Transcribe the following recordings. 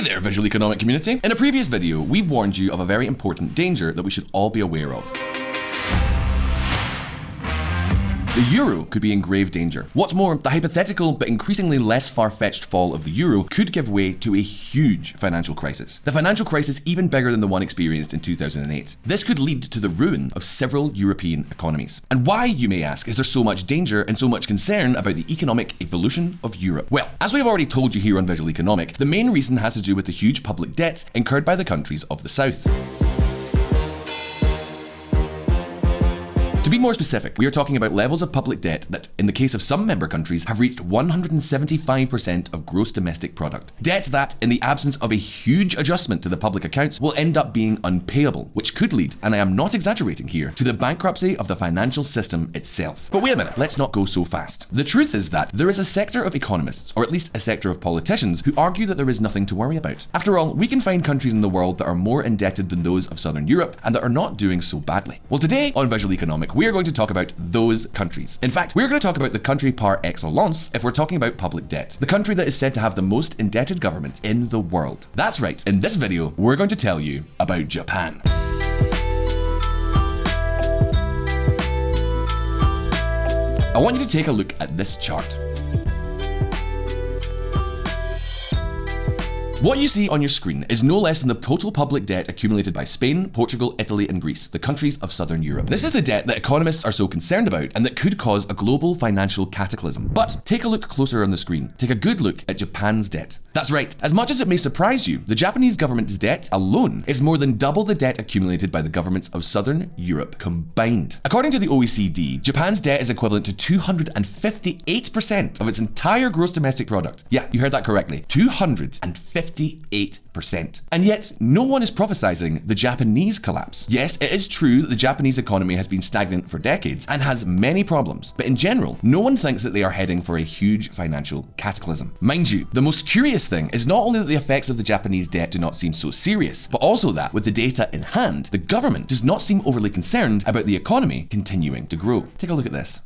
there, visual economic community. In a previous video, we warned you of a very important danger that we should all be aware of. The euro could be in grave danger. What's more, the hypothetical but increasingly less far-fetched fall of the euro could give way to a huge financial crisis. The financial crisis even bigger than the one experienced in 2008. This could lead to the ruin of several European economies. And why, you may ask, is there so much danger and so much concern about the economic evolution of Europe? Well, as we've already told you here on Visual Economic, the main reason has to do with the huge public debt incurred by the countries of the South. To be more specific, we are talking about levels of public debt that, in the case of some member countries, have reached 175% of gross domestic product. Debt that, in the absence of a huge adjustment to the public accounts, will end up being unpayable, which could lead, and I am not exaggerating here, to the bankruptcy of the financial system itself. But wait a minute, let's not go so fast. The truth is that there is a sector of economists, or at least a sector of politicians, who argue that there is nothing to worry about. After all, we can find countries in the world that are more indebted than those of Southern Europe, and that are not doing so badly. Well, today on Visual Economic, we are going to talk about those countries. In fact, we're going to talk about the country par excellence if we're talking about public debt. The country that is said to have the most indebted government in the world. That's right, in this video, we're going to tell you about Japan. I want you to take a look at this chart. What you see on your screen is no less than the total public debt accumulated by Spain, Portugal, Italy, and Greece, the countries of Southern Europe. This is the debt that economists are so concerned about and that could cause a global financial cataclysm. But take a look closer on the screen. Take a good look at Japan's debt. That's right, as much as it may surprise you, the Japanese government's debt alone is more than double the debt accumulated by the governments of Southern Europe combined. According to the OECD, Japan's debt is equivalent to 258% of its entire gross domestic product. Yeah, you heard that correctly. 258%. And yet, no one is prophesizing the Japanese collapse. Yes, it is true that the Japanese economy has been stagnant for decades and has many problems, but in general, no one thinks that they are heading for a huge financial cataclysm. Mind you, the most curious thing is not only that the effects of the Japanese debt do not seem so serious, but also that, with the data in hand, the government does not seem overly concerned about the economy continuing to grow. Take a look at this.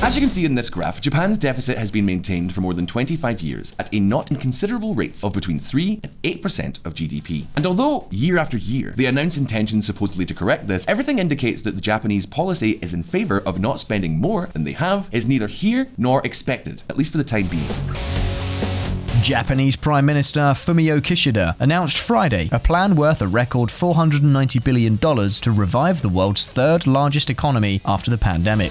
As you can see in this graph, Japan's deficit has been maintained for more than 25 years at a not inconsiderable rates of between 3 and 8% of GDP. And although, year after year, they announce intentions supposedly to correct this, everything indicates that the Japanese policy is in favor of not spending more than they have is neither here nor expected, at least for the time being. Japanese Prime Minister Fumio Kishida announced Friday a plan worth a record $490 billion to revive the world's third largest economy after the pandemic.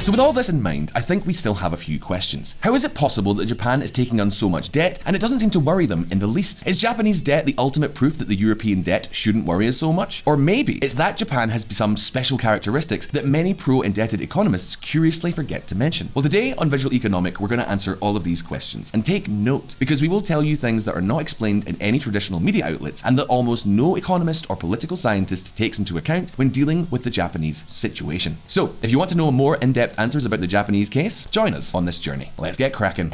So with all this in mind, I think we still have a few questions. How is it possible that Japan is taking on so much debt and it doesn't seem to worry them in the least? Is Japanese debt the ultimate proof that the European debt shouldn't worry us so much? Or maybe it's that Japan has some special characteristics that many pro-indebted economists curiously forget to mention. Well, today on Visual Economic, we're going to answer all of these questions. And take note, because we will tell you things that are not explained in any traditional media outlets and that almost no economist or political scientist takes into account when dealing with the Japanese situation. So, if you want to know more in-depth answers about the Japanese case, join us on this journey. Let's get cracking.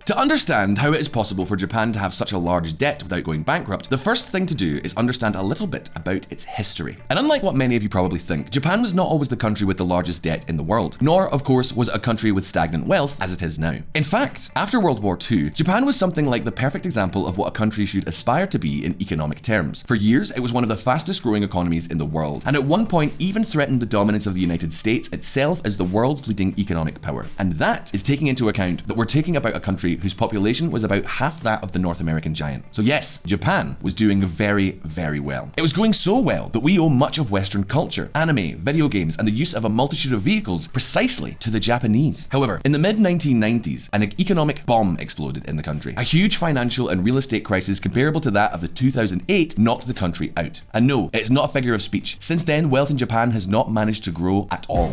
To understand how it is possible for Japan to have such a large debt without going bankrupt, the first thing to do is understand a little bit about its history. And unlike what many of you probably think, Japan was not always the country with the largest debt in the world, nor, of course, was it a country with stagnant wealth as it is now. In fact, after World War II, Japan was something like the perfect example of what a country should aspire to be in economic terms. For years, it was one of the fastest growing economies in the world, and at one point even threatened the dominance of the United States itself as the world's leading economic power. And that is taking into account that we're talking about a country whose population was about half that of the North American giant. So yes, Japan was doing very, very well. It was going so well that we owe much of Western culture, anime, video games, and the use of a multitude of vehicles precisely to the Japanese. However, in the mid-1990s, an economic bomb exploded in the country. A huge financial and real estate crisis comparable to that of the 2008 knocked the country out. And no, it's not a figure of speech. Since then, wealth in Japan has not managed to grow at all.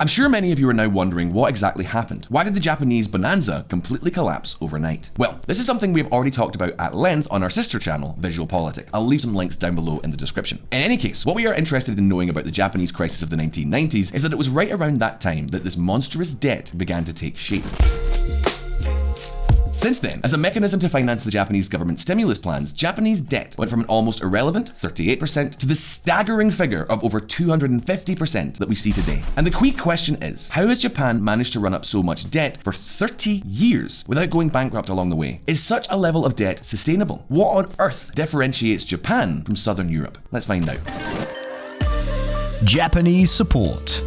I'm sure many of you are now wondering what exactly happened. Why did the Japanese bonanza completely collapse overnight? Well, this is something we've already talked about at length on our sister channel, VisualPolitik. I'll leave some links down below in the description. In any case, what we are interested in knowing about the Japanese crisis of the 1990s is that it was right around that time that this monstrous debt began to take shape. Since then, as a mechanism to finance the Japanese government stimulus plans, Japanese debt went from an almost irrelevant 38% to the staggering figure of over 250% that we see today. And the key question is, how has Japan managed to run up so much debt for 30 years without going bankrupt along the way? Is such a level of debt sustainable? What on earth differentiates Japan from Southern Europe? Let's find out. Japanese support.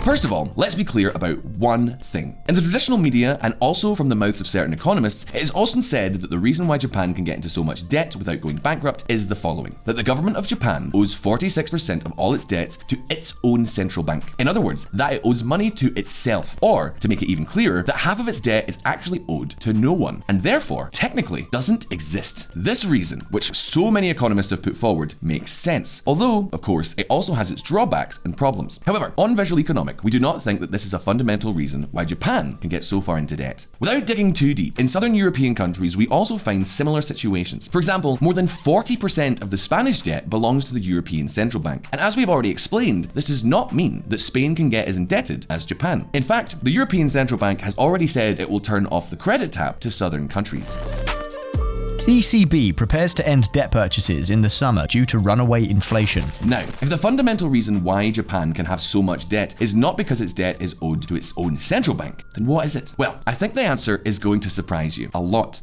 First of all, let's be clear about one thing. In the traditional media, and also from the mouths of certain economists, it is often said that the reason why Japan can get into so much debt without going bankrupt is the following: that the government of Japan owes 46% of all its debts to its own central bank. In other words, that it owes money to itself, or, to make it even clearer, that half of its debt is actually owed to no one, and therefore, technically, doesn't exist. This reason, which so many economists have put forward, makes sense, although, of course, it also has its drawbacks and problems. However, on VisualEconomik, we do not think that this is a fundamental reason why Japan can get so far into debt. Without digging too deep, in Southern European countries, we also find similar situations. For example, more than 40% of the Spanish debt belongs to the European Central Bank. And as we've already explained, this does not mean that Spain can get as indebted as Japan. In fact, the European Central Bank has already said it will turn off the credit tap to southern countries. ECB prepares to end debt purchases in the summer due to runaway inflation. Now, if the fundamental reason why Japan can have so much debt is not because its debt is owed to its own central bank, then what is it? Well, I think the answer is going to surprise you a lot.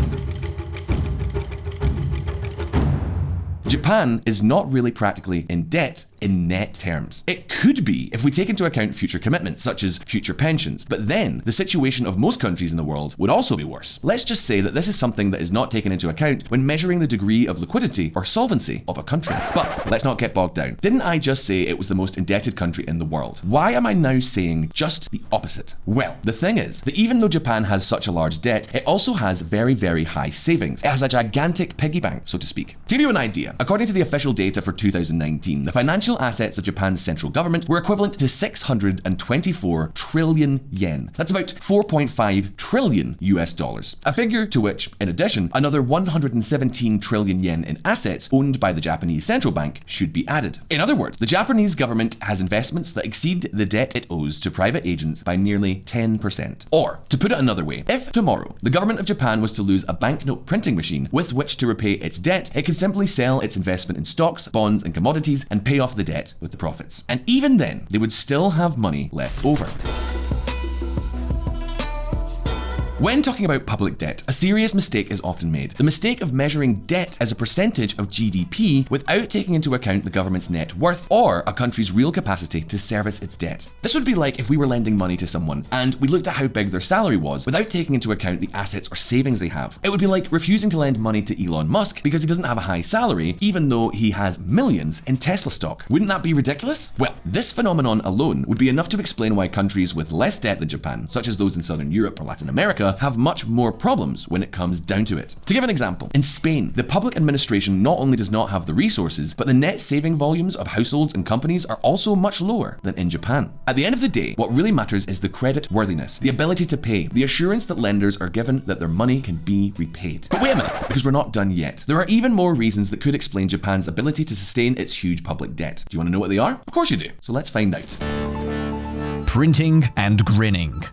Japan is not really practically in debt in net terms. It could be if we take into account future commitments, such as future pensions, but then the situation of most countries in the world would also be worse. Let's just say that this is something that is not taken into account when measuring the degree of liquidity or solvency of a country. But let's not get bogged down. Didn't I just say it was the most indebted country in the world? Why am I now saying just the opposite? Well, the thing is that even though Japan has such a large debt, it also has very, very high savings. It has a gigantic piggy bank, so to speak. To give you an idea, according to the official data for 2019, the financial assets of Japan's central government were equivalent to 624 trillion yen. That's about 4.5 trillion US dollars. A figure to which, in addition, another 117 trillion yen in assets owned by the Japanese central bank should be added. In other words, the Japanese government has investments that exceed the debt it owes to private agents by nearly 10%. Or, to put it another way, if tomorrow the government of Japan was to lose a banknote printing machine with which to repay its debt, it can simply sell its investment in stocks, bonds, and commodities and pay off the debt with the profits. And even then, they would still have money left over. When talking about public debt, a serious mistake is often made. The mistake of measuring debt as a percentage of GDP without taking into account the government's net worth or a country's real capacity to service its debt. This would be like if we were lending money to someone and we looked at how big their salary was without taking into account the assets or savings they have. It would be like refusing to lend money to Elon Musk because he doesn't have a high salary, even though he has millions in Tesla stock. Wouldn't that be ridiculous? Well, this phenomenon alone would be enough to explain why countries with less debt than Japan, such as those in Southern Europe or Latin America, have much more problems when it comes down to it. To give an example, in Spain, the public administration not only does not have the resources, but the net saving volumes of households and companies are also much lower than in Japan. At the end of the day, what really matters is the credit worthiness, the ability to pay, the assurance that lenders are given that their money can be repaid. But wait a minute, because we're not done yet. There are even more reasons that could explain Japan's ability to sustain its huge public debt. Do you want to know what they are? Of course you do. So let's find out. Printing and grinning.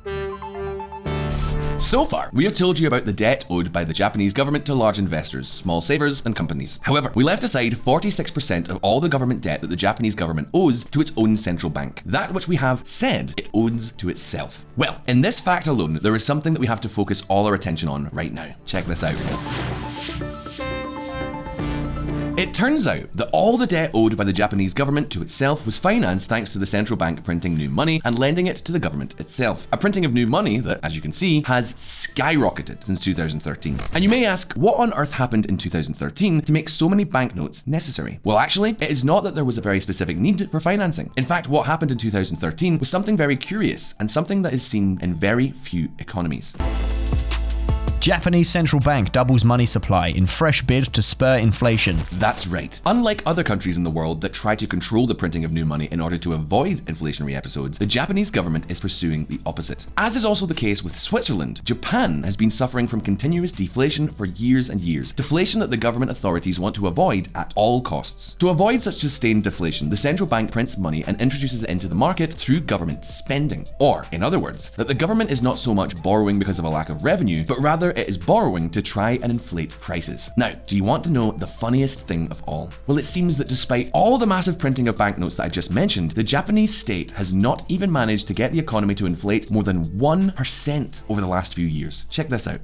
So far, we have told you about the debt owed by the Japanese government to large investors, small savers, and companies. However, we left aside 46% of all the government debt that the Japanese government owes to its own central bank, that which we have said it owes to itself. Well, in this fact alone, there is something that we have to focus all our attention on right now. Check this out. It turns out that all the debt owed by the Japanese government to itself was financed thanks to the central bank printing new money and lending it to the government itself. A printing of new money that, as you can see, has skyrocketed since 2013. And you may ask, what on earth happened in 2013 to make so many banknotes necessary? Well, actually, it is not that there was a very specific need for financing. In fact, what happened in 2013 was something very curious and something that is seen in very few economies. Japanese central bank doubles money supply in fresh bid to spur inflation. That's right. Unlike other countries in the world that try to control the printing of new money in order to avoid inflationary episodes, the Japanese government is pursuing the opposite. As is also the case with Switzerland, Japan has been suffering from continuous deflation for years and years. Deflation that the government authorities want to avoid at all costs. To avoid such sustained deflation, the central bank prints money and introduces it into the market through government spending. Or, in other words, that the government is not so much borrowing because of a lack of revenue, but rather it is borrowing to try and inflate prices. Now, do you want to know the funniest thing of all? Well, it seems that despite all the massive printing of banknotes that I just mentioned, the Japanese state has not even managed to get the economy to inflate more than 1% over the last few years. Check this out.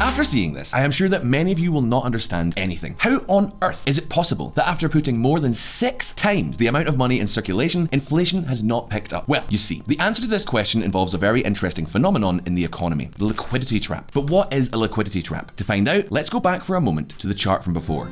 After seeing this, I am sure that many of you will not understand anything. How on earth is it possible that after putting more than 6 times the amount of money in circulation, inflation has not picked up? Well, you see, the answer to this question involves a very interesting phenomenon in the economy, the liquidity trap. But what is a liquidity trap? To find out, let's go back for a moment to the chart from before.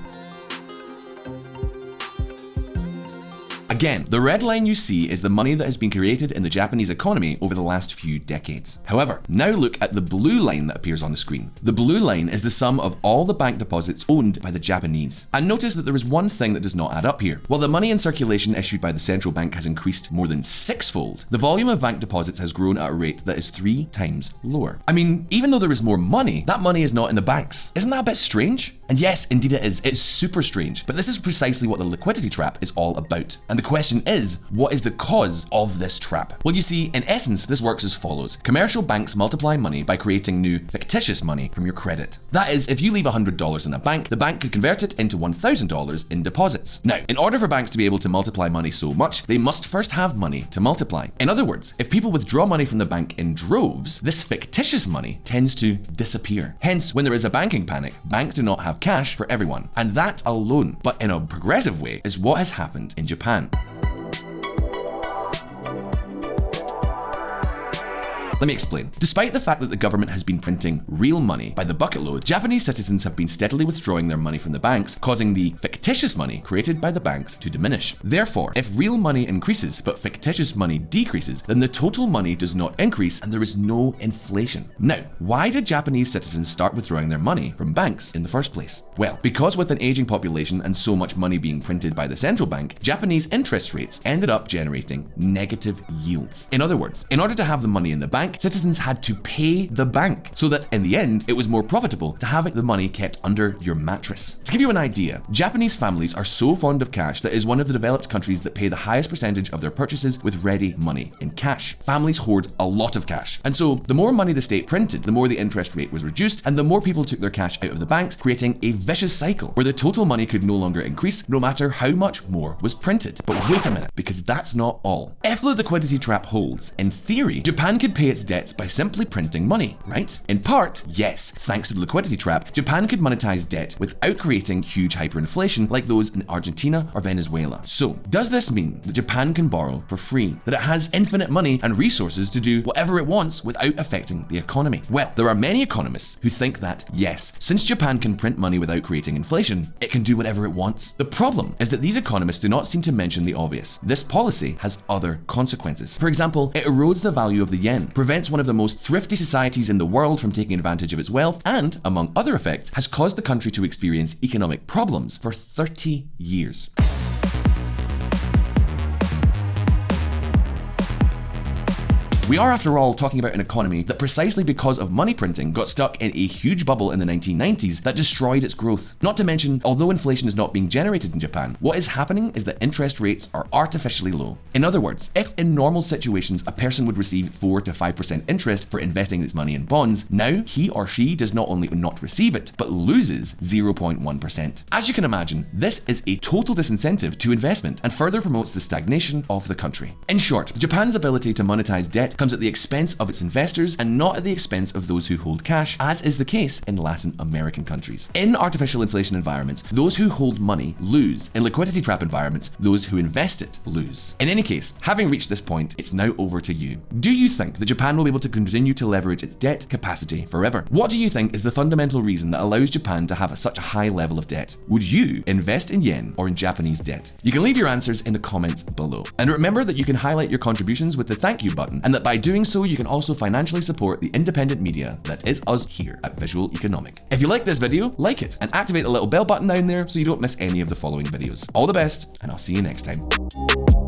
Again, the red line you see is the money that has been created in the Japanese economy over the last few decades. However, now look at the blue line that appears on the screen. The blue line is the sum of all the bank deposits owned by the Japanese. And notice that there is one thing that does not add up here. While the money in circulation issued by the central bank has increased more than 6-fold, the volume of bank deposits has grown at a rate that is 3 times lower. I mean, even though there is more money, that money is not in the banks. Isn't that a bit strange? And yes, indeed it is. It's super strange. But this is precisely what the liquidity trap is all about. And the question is, what is the cause of this trap? Well, you see, in essence, this works as follows. Commercial banks multiply money by creating new fictitious money from your credit. That is, if you leave $100 in a bank, the bank could convert it into $1,000 in deposits. Now, in order for banks to be able to multiply money so much, they must first have money to multiply. In other words, if people withdraw money from the bank in droves, this fictitious money tends to disappear. Hence, when there is a banking panic, banks do not have cash for everyone. And that alone, but in a progressive way, is what has happened in Japan. Let me explain. Despite the fact that the government has been printing real money by the bucket load, Japanese citizens have been steadily withdrawing their money from the banks, causing the fictitious money created by the banks to diminish. Therefore, if real money increases but fictitious money decreases, then the total money does not increase and there is no inflation. Now, why did Japanese citizens start withdrawing their money from banks in the first place? Well, because with an aging population and so much money being printed by the central bank, Japanese interest rates ended up generating negative yields. In other words, in order to have the money in the bank, citizens had to pay the bank, so that in the end, it was more profitable to have the money kept under your mattress. To give you an idea, Japanese families are so fond of cash that it is one of the developed countries that pay the highest percentage of their purchases with ready money in cash. Families hoard a lot of cash, and so the more money the state printed, the more the interest rate was reduced, and the more people took their cash out of the banks, creating a vicious cycle where the total money could no longer increase no matter how much more was printed. But wait a minute, because that's not all. If the liquidity trap holds, in theory, Japan could pay its debts by simply printing money, right? In part, yes, thanks to the liquidity trap, Japan could monetize debt without creating huge hyperinflation like those in Argentina or Venezuela. So, does this mean that Japan can borrow for free? That it has infinite money and resources to do whatever it wants without affecting the economy? Well, there are many economists who think that, yes, since Japan can print money without creating inflation, it can do whatever it wants. The problem is that these economists do not seem to mention the obvious. This policy has other consequences. For example, it erodes the value of the yen, prevents one of the most thrifty societies in the world from taking advantage of its wealth, and, among other effects, has caused the country to experience economic problems for 30 years. We are, after all, talking about an economy that precisely because of money printing got stuck in a huge bubble in the 1990s that destroyed its growth. Not to mention, although inflation is not being generated in Japan, what is happening is that interest rates are artificially low. In other words, if in normal situations a person would receive 4 to 5% interest for investing its money in bonds, now he or she does not only not receive it, but loses 0.1%. As you can imagine, this is a total disincentive to investment and further promotes the stagnation of the country. In short, Japan's ability to monetize debt debt comes at the expense of its investors and not at the expense of those who hold cash, as is the case in Latin American countries. In artificial inflation environments, those who hold money lose. In liquidity trap environments, those who invest it lose. In any case, having reached this point, it's now over to you. Do you think that Japan will be able to continue to leverage its debt capacity forever? What do you think is the fundamental reason that allows Japan to have such a high level of debt? Would you invest in yen or in Japanese debt? You can leave your answers in the comments below. And remember that you can highlight your contributions with the thank you button, and that by doing so, you can also financially support the independent media that is us here at Visual Economic. If you like this video, like it, and activate the little bell button down there so you don't miss any of the following videos. All the best, and I'll see you next time.